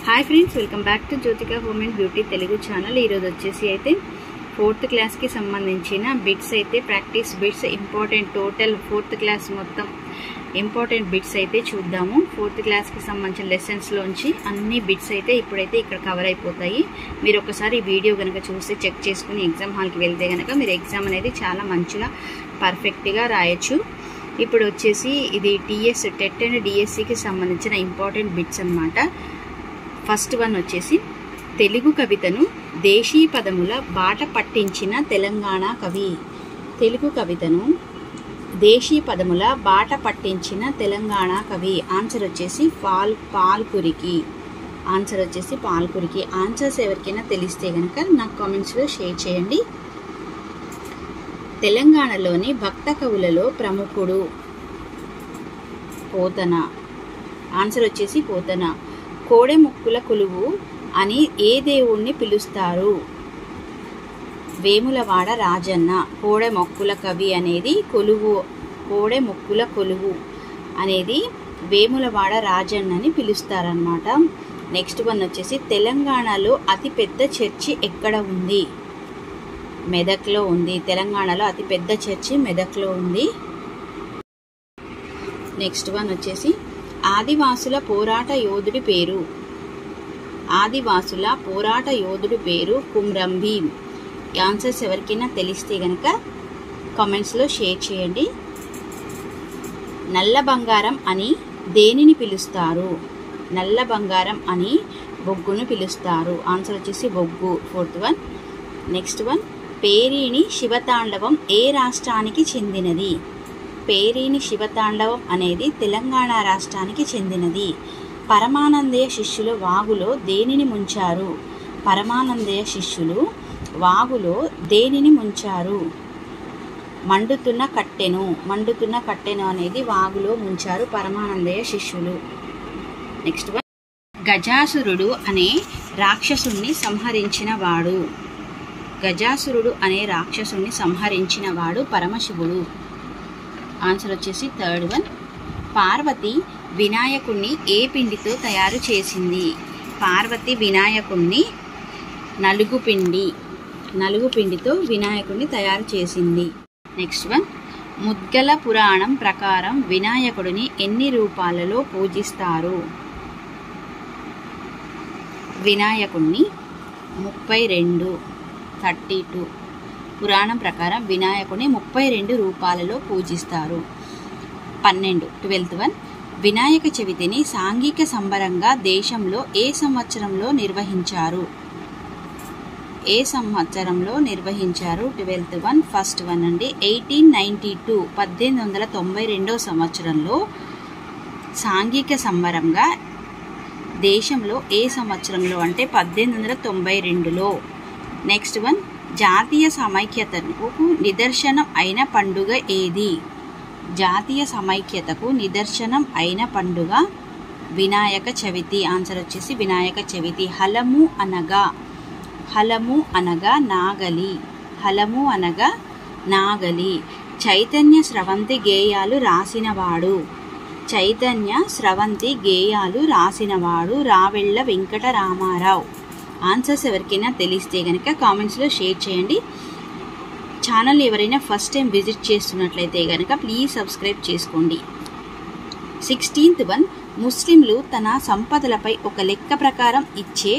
Hi friends, welcome back to Jyothika home and beauty Telugu channel. వచ్చేసి అయితే 4th class కి సంబంధించిన బిట్స్ అయితే practice bits important total 4th class మొత్తం ఇంపార్టెంట్ బిట్స్ అయితే చూద్దాము। 4th క్లాస్ కి సంబంధించిన లెసన్స్ లోంచి అన్ని బిట్స్ అయితే ఇప్పుడైతే ఇక్కడ కవర్ అయిపోతాయి। మీరు ఒకసారి వీడియో గనుక చూసి చెక్ చేసుకుని ఎగ్జామ్ హాల్ కి వెళ్తే గనుక మీరు ఎగ్జామ్ అనేది చాలా మంచిగా పర్ఫెక్ట్ గా రాయొచ్చు। ఇప్పుడు వచ్చేసి ఇది టీఎస్ టెట్ అండ్ డిఎస్సి కి సంబంధించిన ఇంపార్టెంట్ బిట్స్ అన్నమాట। ఫస్ట్ వన్ వచ్చేసి తెలుగు కవితను దేశీ పదముల బాట పట్టించిన తెలంగాణ కవి। తెలుగు కవితను దేశీ పదముల బాట పట్టించిన తెలంగాణ కవి ఆన్సర్ వచ్చేసి పాల్కురికి। ఆన్సర్ వచ్చేసి పాల్కురికి। ఆన్సర్స్ ఎవరికైనా తెలిస్తే గనక నాకు కామెంట్స్లో షేర్ చేయండి। తెలంగాణలోని భక్త కవులలో ప్రముఖుడు పోతన। ఆన్సర్ వచ్చేసి పోతన। కోడెముక్కుల కొలువు అని ఏ దేవుణ్ణి పిలుస్తారు? వేములవాడ రాజన్న। కోడెముక్కుల కవి అనేది కొలువు, కోడెముక్కుల కొలువు అనేది వేములవాడ రాజన్నని పిలుస్తారన్నమాట। నెక్స్ట్ వన్ వచ్చేసి తెలంగాణలో అతిపెద్ద చర్చి ఎక్కడ ఉంది? మెదక్లో ఉంది। తెలంగాణలో అతిపెద్ద చర్చి మెదక్లో ఉంది। నెక్స్ట్ వన్ వచ్చేసి ఆదివాసుల పోరాట యోధుడి పేరు? ఆదివాసుల పోరాట యోధుడి పేరు కుమ్రం భీమ్। ఆన్సర్స్ ఎవరికైనా తెలిస్తే గనక కామెంట్స్లో షేర్ చేయండి। నల్ల బంగారం అని దేనిని పిలుస్తారు? నల్ల బంగారం అని బొగ్గును పిలుస్తారు। ఆన్సర్ వచ్చేసి బొగ్గు, fourth one. Next one Perini శివతాండవం ఏ రాష్ట్రానికి చెందినది? పేరిణి శివతాండవం అనేది తెలంగాణ రాష్ట్రానికి చెందినది। పరమానందయ్య శిష్యులు వాగులో దేనిని ముంచారు? పరమానందయ్య శిష్యులు వాగులో దేనిని ముంచారు? మండుతున్న కట్టెను। మండుతున్న కట్టెను అనేది వాగులో ముంచారు పరమానందయ్య శిష్యులు। నెక్స్ట్ వన్ గజాసురుడు అనే రాక్షసుణ్ణి సంహరించిన వాడు? గజాసురుడు అనే రాక్షసుణ్ణి సంహరించిన వాడు పరమశివుడు। ఆన్సర్ వచ్చేసి థర్డ్ వన్। పార్వతి వినాయకుణ్ణి ఏ పిండితో తయారు చేసింది? పార్వతి వినాయకుణ్ణి నలుగు పిండితో వినాయకుణ్ణి తయారు చేసింది। నెక్స్ట్ వన్ ముద్గల పురాణం ప్రకారం వినాయకుడిని ఎన్ని రూపాలలో పూజిస్తారు? వినాయకుణ్ణి 32 పురాణం ప్రకారం వినాయకుని 32 రూపాలలో పూజిస్తారు। 12th వన్ వినాయక చవితిని సాంఘిక సంబరంగా దేశంలో ఏ సంవత్సరంలో నిర్వహించారు? ఏ సంవత్సరంలో నిర్వహించారు? 12th వన్ ఫస్ట్ వన్ అండి 1892 1892 సంవత్సరంలో సాంఘిక సంబరంగా దేశంలో ఏ సంవత్సరంలో అంటే 1892లో। నెక్స్ట్ వన్ జాతీయ సమైక్యతకు నిదర్శనం అయిన పండుగ ఏది? జాతీయ సమైక్యతకు నిదర్శనం అయిన పండుగ వినాయక చవితి। ఆన్సర్ వచ్చేసి వినాయక చవితి। హలము అనగా నాగలి। హలము అనగా నాగలి। చైతన్య స్రవంతి గేయాలు రాసినవాడు? చైతన్య స్రవంతి గేయాలు రాసినవాడు రావెళ్ళ వెంకటరామారావు। ఆన్సర్స్ ఎవరికైనా తెలిస్తే కనుక కామెంట్స్లో షేర్ చేయండి। ఛానల్ ఎవరైనా ఫస్ట్ టైం విజిట్ చేస్తున్నట్లయితే కనుక ప్లీజ్ సబ్స్క్రైబ్ చేసుకోండి। 16th వన్ ముస్లింలు తన సంపదలపై ఒక లెక్క ప్రకారం ఇచ్చే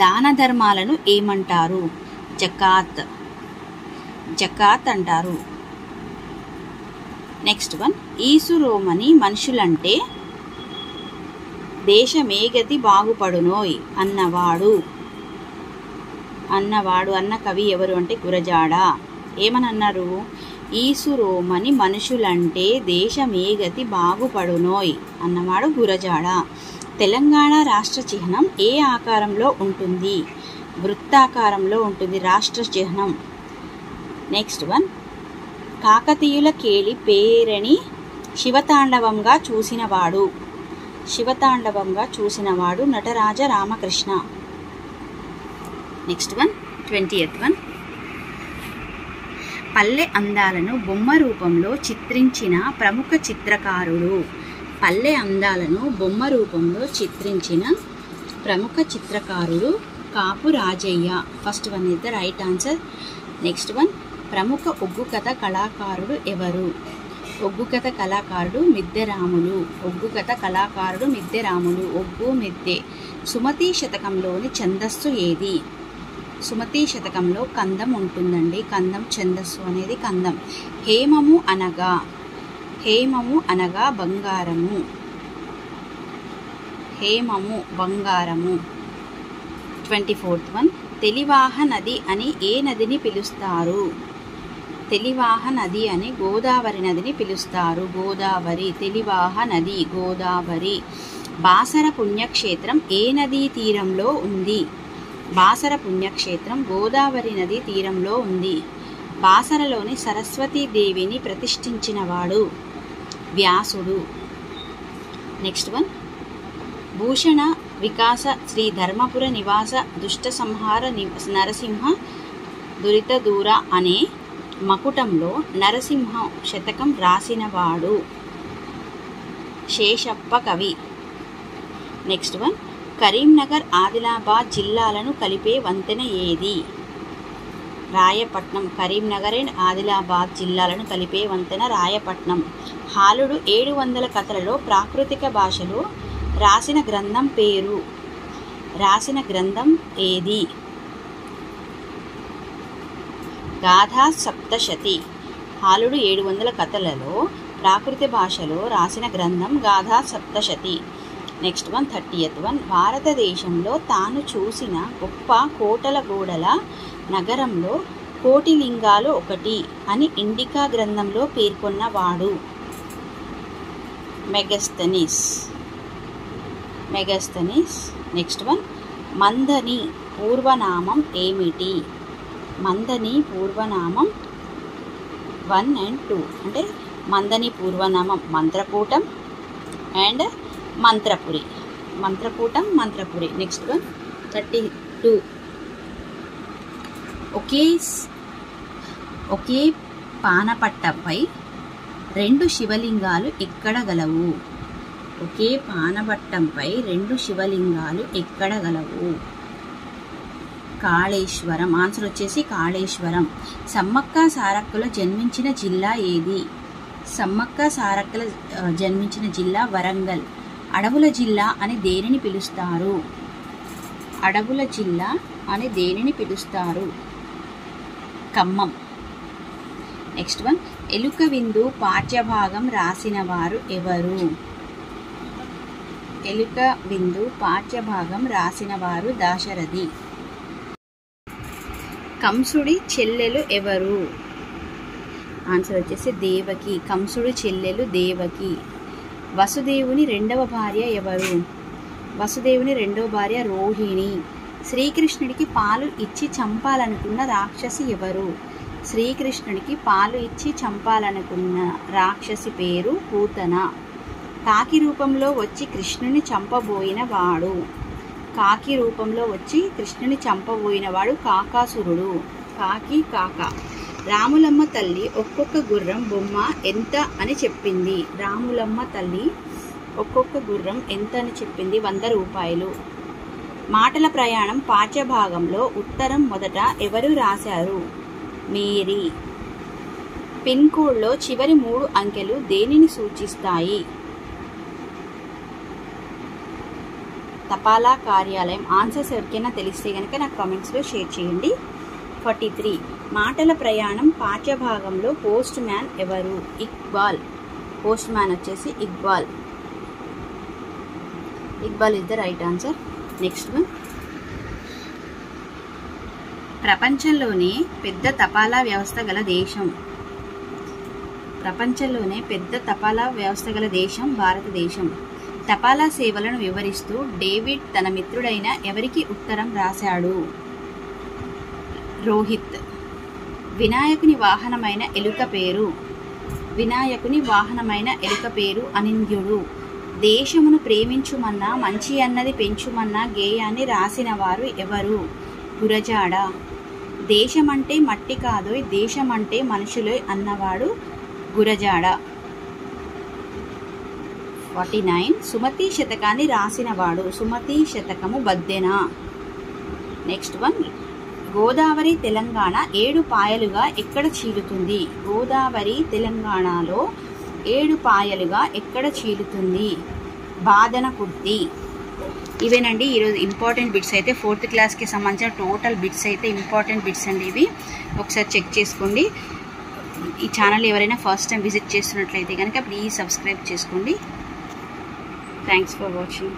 దాన ధర్మాలను ఏమంటారు? జకాత్ అంటారు। నెక్స్ట్ వన్ ఈసురోమని మనుషులంటే దేశమేగతి బాగుపడునోయ్ అన్నవాడు అన్న కవి ఎవరు అంటే గురజాడ। ఏమని అన్నారు? ఈసురోమని మనుషులంటే దేశమేగతి బాగుపడునోయ్ అన్నవాడు గురజాడ। తెలంగాణ రాష్ట్ర చిహ్నం ఏ ఆకారంలో ఉంటుంది? వృత్తాకారంలో ఉంటుంది రాష్ట్ర చిహ్నం। నెక్స్ట్ వన్ కాకతీయుల కేళి పేరని శివతాండవంగా చూసినవాడు Nataraja Ramakrishna. Next one 20th one పల్లె అందాలను బొమ్మ రూపంలో చిత్రించిన ప్రముఖ చిత్రకారుడు? పల్లె అందాలను బొమ్మ రూపంలో చిత్రించిన ప్రముఖ చిత్రకారుడు Kapu Rajaiah. First one is the right answer. Next one, ప్రముఖ ఒగ్గు కథ కళాకారుడు ఎవరు? ఒగ్గు కథ కళాకారుడు మిద్దె రాములు. ఒగ్గు కథ కళాకారుడు మిద్దె రాములు. ఒగ్గు మిద్దె. సుమతి శతకంలోని ఛందస్సు ఏది? సుమతి శతకంలో కందం ఉంటుందండి. కందం ఛందస్సు అనేది కందం. హేమము అనగా, హేమము అనగా బంగారము. హేమము బంగారము. 24th వన్, తెలివాహ నది అని ఏ నదిని పిలుస్తారు? తెలివాహ నది అని గోదావరి నదిని పిలుస్తారు. గోదావరి. తెలివాహ నది గోదావరి. బాసర పుణ్యక్షేత్రం ఏ నదీ తీరంలో ఉంది? బాసర పుణ్యక్షేత్రం గోదావరి నది తీరంలో ఉంది. బాసరలోని సరస్వతీదేవిని ప్రతిష్ఠించినవాడు వ్యాసుడు. నెక్స్ట్ వన్, భూషణ వికాస శ్రీ ధర్మపుర నివాస దుష్ట సంహార నరసింహ దురిత దూర అనే మకుటంలో నరసింహ శతకం రాసినవాడు శేషప్ప కవి. నెక్స్ట్ వన్, కరీంనగర్ ఆదిలాబాద్ జిల్లాలను కలిపే వంతెన ఏది? రాయపట్నం. కరీంనగర్ అండ్ ఆదిలాబాద్ జిల్లాలను కలిపే వంతెన రాయపట్నం. హాలుడు 700 కథలలో ప్రాకృతిక భాషలో రాసిన గ్రంథం పేరు? రాసిన గ్రంథం ఏది? గాథా సప్తశతి. హాలుడు 700 కథలలో ప్రాకృత భాషలో రాసిన గ్రంథం Gatha Saptashati. Next one, 30th one, భారతదేశంలో తాను చూసిన గొప్ప కోటల గోడల నగరంలో కోటిలింగాలు ఒకటి అని ఇండికా గ్రంథంలో పేర్కొన్నవాడు మెగస్తనీస్. మెగస్తనీస్. నెక్స్ట్ వన్, మందని పూర్వనామం ఏమిటి? మందని పూర్వనామం 1 and 2. అంటే మందని పూర్వనామం Mantrakutam and Mantrapuri. Mantrakutam, Mantrapuri. Next one, 32. ఒకే పానపట్టపై 2 శివలింగాలు ఎక్కడ గలవు? ఒకే పానపట్టంపై 2 శివలింగాలు ఎక్కడ గలవు? కాళేశ్వరం. ఆన్సర్ వచ్చేసి కాళేశ్వరం. సమ్మక్క సారక్కలు జన్మించిన జిల్లా ఏది? సమ్మక్క సారక్కలు జన్మించిన జిల్లా వరంగల్. అడవుల జిల్లా అని దేనిని పిలుస్తారు? అడవుల జిల్లా అని దేనిని పిలుస్తారు? ఖమ్మం. నెక్స్ట్ వన్, ఎలుక విందు పాఠ్యభాగం రాసిన వారు ఎవరు? ఎలుక విందు పాఠ్యభాగం రాసిన వారు దాశరథి. కంసుడి చెల్లెలు ఎవరు? ఆన్సర్ వచ్చేసి దేవకి. కంసుడి చెల్లెలు దేవకి. వసుదేవుని 2వ భార్య ఎవరు? వసుదేవుని 2వ భార్య రోహిణి. శ్రీకృష్ణుడికి పాలు ఇచ్చి చంపాలనుకున్న రాక్షసి ఎవరు? శ్రీకృష్ణుడికి పాలు ఇచ్చి చంపాలనుకున్న రాక్షసి పేరు పూతన. కాకి రూపంలో వచ్చి కృష్ణుని చంపబోయిన వాడు? కాకి రూపంలో వచ్చి కృష్ణుని చంపబోయినవాడు కాకాసురుడు. కాకి కాక. రాములమ్మ తల్లి ఒక్కొక్క గుర్రం బొమ్మ ఎంత అని చెప్పింది? రాములమ్మ తల్లి ఒక్కొక్క గుర్రం ఎంత అని చెప్పింది? 100 రూపాయలు. మాటల ప్రయాణం పాఠ్యభాగంలో ఉత్తరం మొదట ఎవరు రాశారు? మేరీ. పిన్ కోడ్లో చివరి 3 అంకెలు దేనిని సూచిస్తాయి? తపాలా కార్యాలయం. ఆన్సర్స్ ఎవరికైనా తెలిస్తే కనుక నాకు కామెంట్స్లో షేర్ చేయండి. 43. మాటల ప్రయాణం పాఠ్యభాగంలో పోస్ట్ మ్యాన్ ఎవరు? ఇక్బాల్. పోస్ట్ మ్యాన్ వచ్చేసి Iqbal. Iqbal is the right answer. Next one, ప్రపంచంలోనే పెద్ద తపాలా వ్యవస్థ గల దేశం? ప్రపంచంలోనే పెద్ద తపాలా వ్యవస్థ గల దేశం భారతదేశం. తపాలా సేవలను వివరిస్తూ డేవిడ్ తన మిత్రుడైన ఎవరికి ఉత్తరం రాశాడు? రోహిత్. వినాయకుని వాహనమైన ఎలుక పేరు? వినాయకుని వాహనమైన ఎలుక పేరు అనింద్యుడు. దేశమును ప్రేమించుమన్నా మంచి అన్నది పెంచుమన్నా గేయాన్ని రాసిన వారు ఎవరు? గురజాడ. దేశమంటే మట్టి కాదోయ్ దేశమంటే మనుషులే అన్నవాడు గురజాడ. 49. సుమతి శతకాన్ని రాసినవాడు. సుమతి శతకము బద్దెన. నెక్స్ట్ వన్, గోదావరి తెలంగాణ 7 పాయలుగా ఎక్కడ చీలుతుంది? గోదావరి తెలంగాణలో 7 పాయలుగా ఎక్కడ చీలుతుంది? బాదనకుర్తి. ఇవేనండి ఈరోజు ఇంపార్టెంట్ బిట్స్ అయితే 4th క్లాస్కి సంబంధించిన టోటల్ బిట్స్ అయితే ఇంపార్టెంట్ బిట్స్ అండి. ఇవి ఒకసారి చెక్ చేసుకోండి. ఈ ఛానల్ ఎవరైనా ఫస్ట్ టైం విజిట్ చేస్తున్నట్లయితే కనుక ప్లీజ్ సబ్స్క్రైబ్ చేసుకోండి. Thanks for watching.